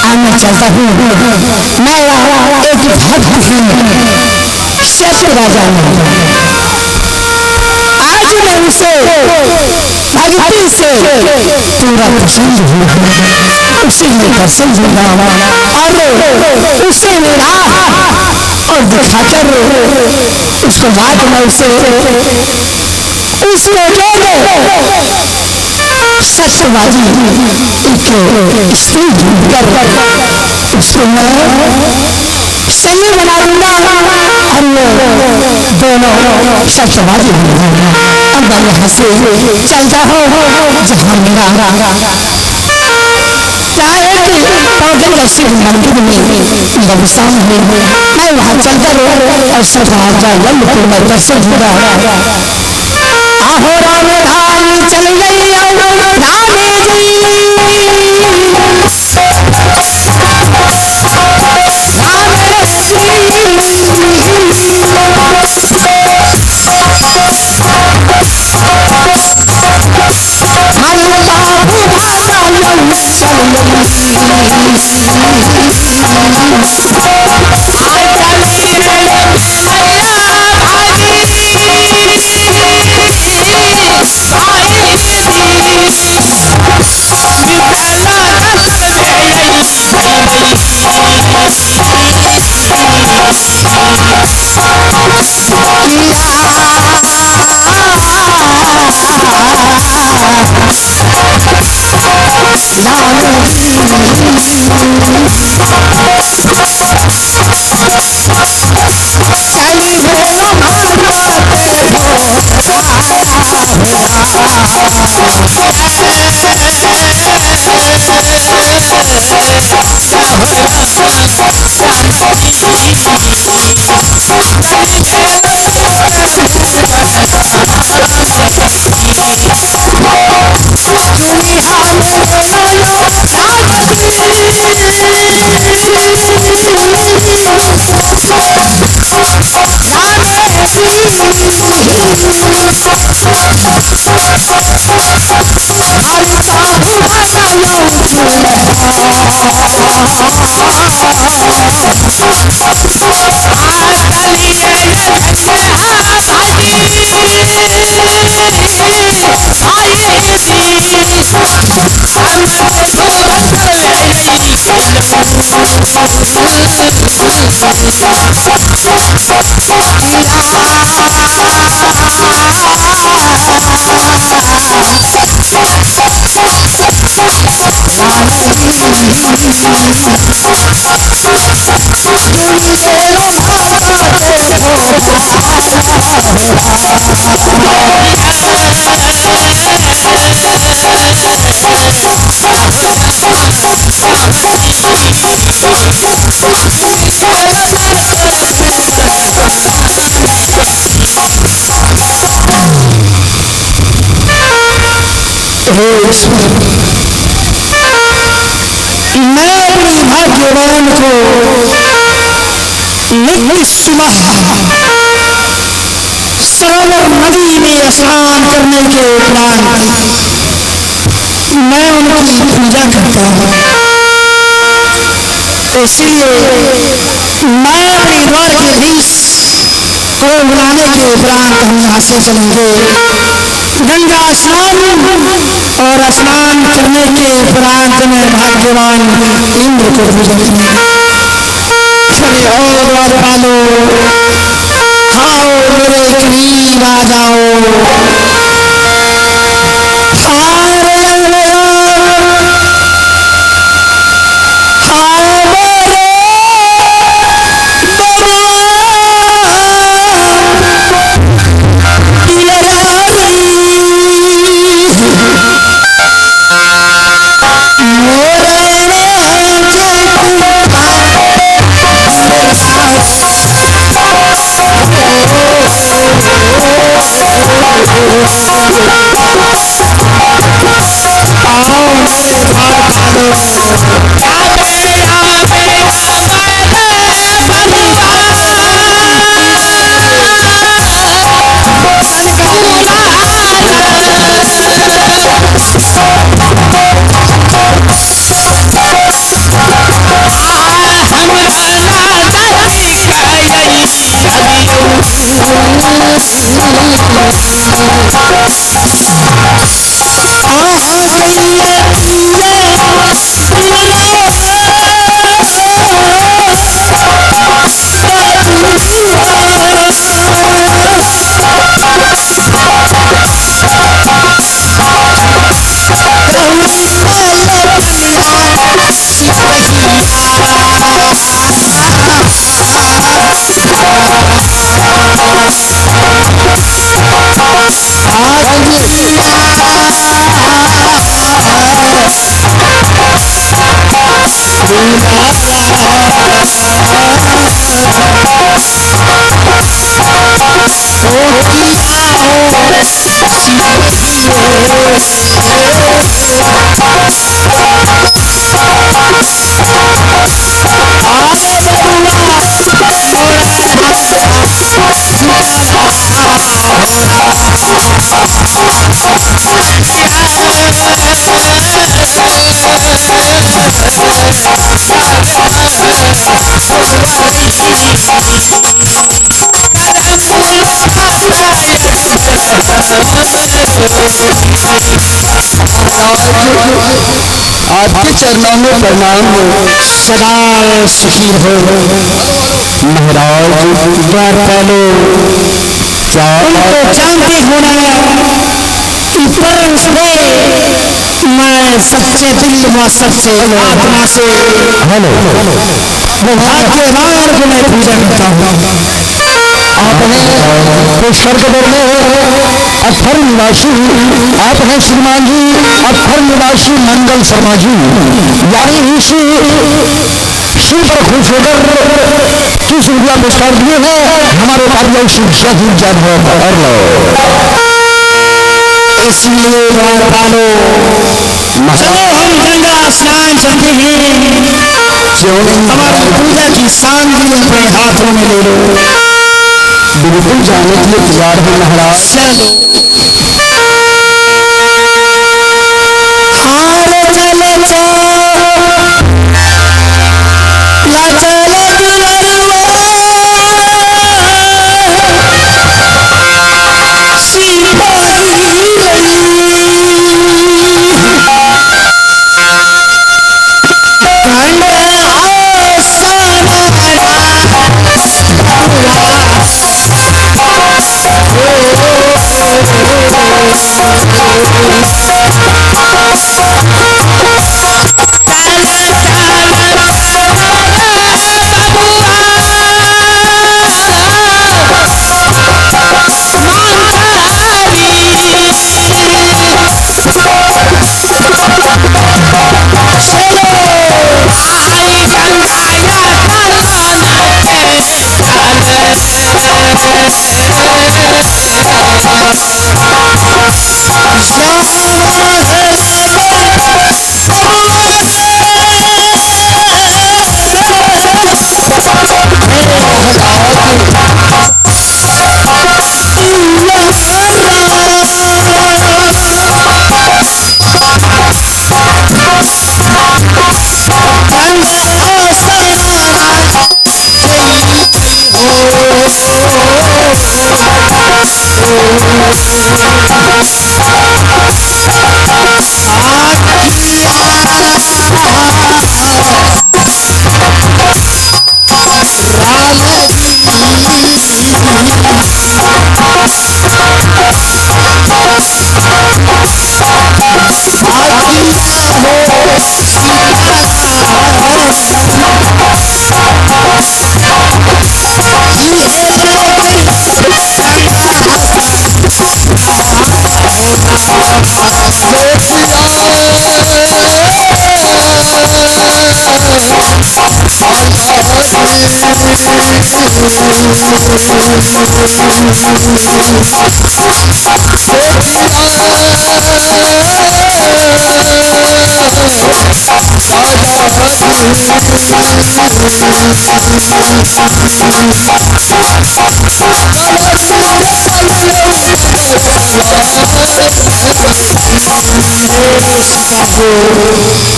आना चाहता हूँ मैं एक भक्त हूँ शस्त्र राजा आज मैं उसे भक्ति से पूरा पसंद हूँ उसी में पसंद हूँ और उसे मेरा और दिखाकर उसके बाद मैं उसे उसको जो सत्यवादी उसको मैं सही बना दूंगा। हम लोग दोनों सत्यवादी अब यहाँ से चलता हो जहाँ मेरा पौधे का शिव मंदिर में बरसाम है मैं वहाँ चलकर और सदा लंब को मैं दर्शन होगा। आहो राम धाम चल गई मैं अपने भाग्यवान को नित्य सुबह सरोवर नदी में स्नान करने के उपरांत मैं उनकी पूजा करता हूँ। इसलिए मैं अपने द्वार के धीश को बुलाने के उपरांत हम यहाँ से चलेंगे। गंगा स्नान और स्नान करने के उपरांत में भाग्यवान इंद्र को पूजा और वालों आओ मेरे कुलीन राजाओं Oh, आपके चरणों में प्रणाम हो, सदा सुखी हो महाराज। क्या पहले उनको जानते होना कि परम सुबह मैं सच्चे दिल व सच्चे आत्मा से हेलो वो भाग्यवान को मैं पूजा करता हूँ। आपने तो स्वर्ग में अक्षर निवासी आप हैं श्रीमान जी, अक्षर निवासी मंगल शर्मा जी, यानी इस शिव पर खुश होकर किस ऊर्जा पुरस्कार दिए हैं हमारे कार्य शिक्षा जी जब और लो इसलिए चलो हम गंगा स्नान करते हैं। हमारी पूजा की सामग्री अपने हाथों में ले लो। बिल्कुल जाने के लिए तैयार है महाराज। चलो हारे चले या चले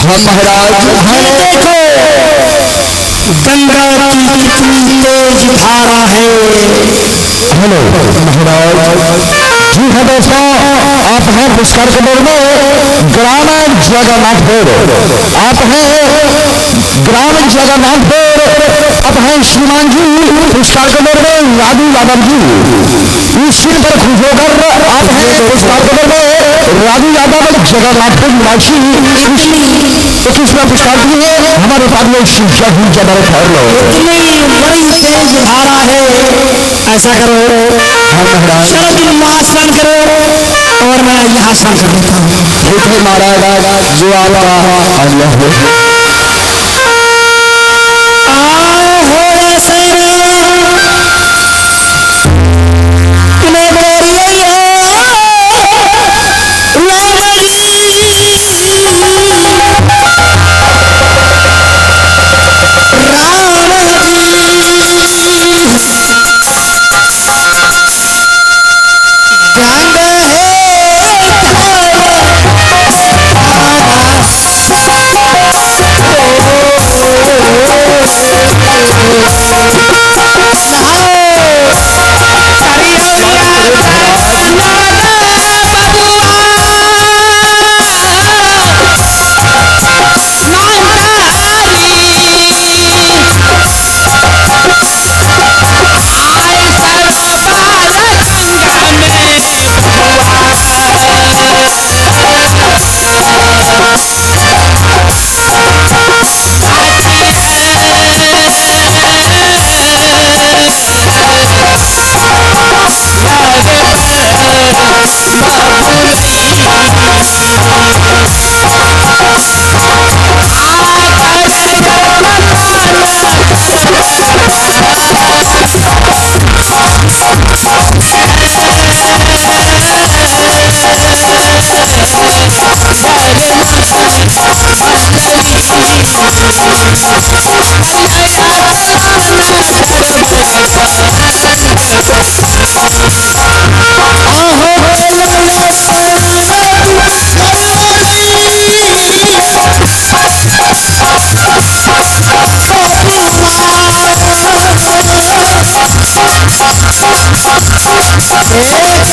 हम महाराज देखो गंगा की तेज धारा है। हेलो महाराज जी हाँ दोस्तों, आप हैं पुष्कर कदर में ग्राम जगन्नाथपुर, आप हैं ग्राम जगन्नाथपुर, आप हैं श्रीमान जी पुष्कर कदर में राजू यादव जी। इस शिव पर खुश होकर आप हैं पुष्कर कदर में राजू यादव जगन्नाथपुर निवासी। कृष्ण पुष्कर जी है हमारे पास में शिक्षा ही जबर ठहर लो। इतनी बड़ी तेज धारा है, ऐसा करो चलो तुम आसन करो और मैं यहाँ आसन कर देता हूँ। महाराज जो आपका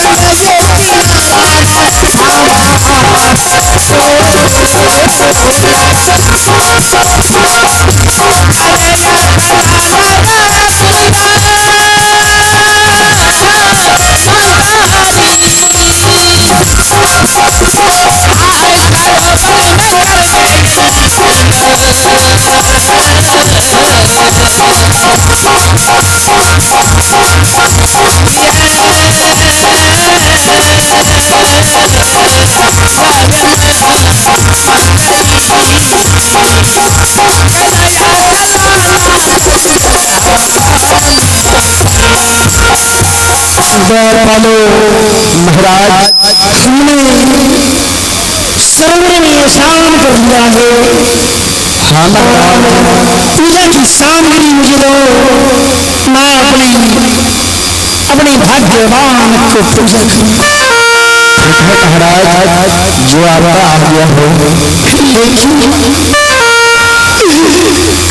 मानो महाराज हमने सर्वे में शाम कर दिया है। हाँ महाराज पूजा की सामग्री मुझे दो, मैं अपने भाग्यवान को पूजा करूं। महाराज जो आपका आज्ञा हो।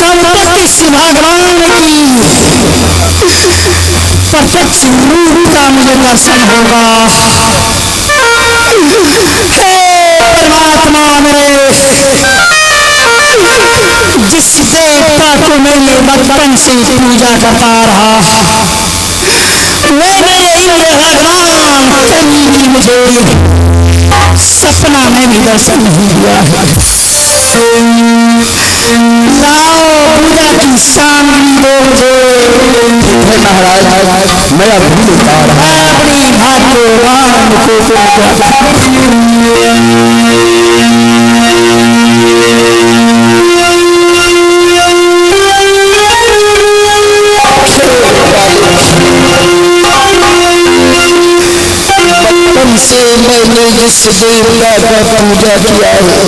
कब तक इस भगवान की प्रत्यक्ष रूप का मुझे दर्शन होगा। परमात्मा मेरे जिस देवता को मैंने बचपन से पूजा करता रहा, मैंने इंद्र भगवान कभी भी मुझे सपना में भी दर्शन नहीं दिया है। लाओ पूजा की सामग्री दो मुझे। महाराज मैं अभी बता रहा अपने भाग्यवान को से मैंने जिस देवता का पूजा किया है,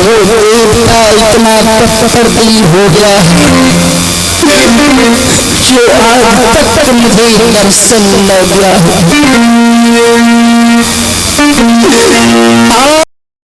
वो देवता इतना प्रकट हो गया है जो आज तक मुझे दर्शन न दिया है।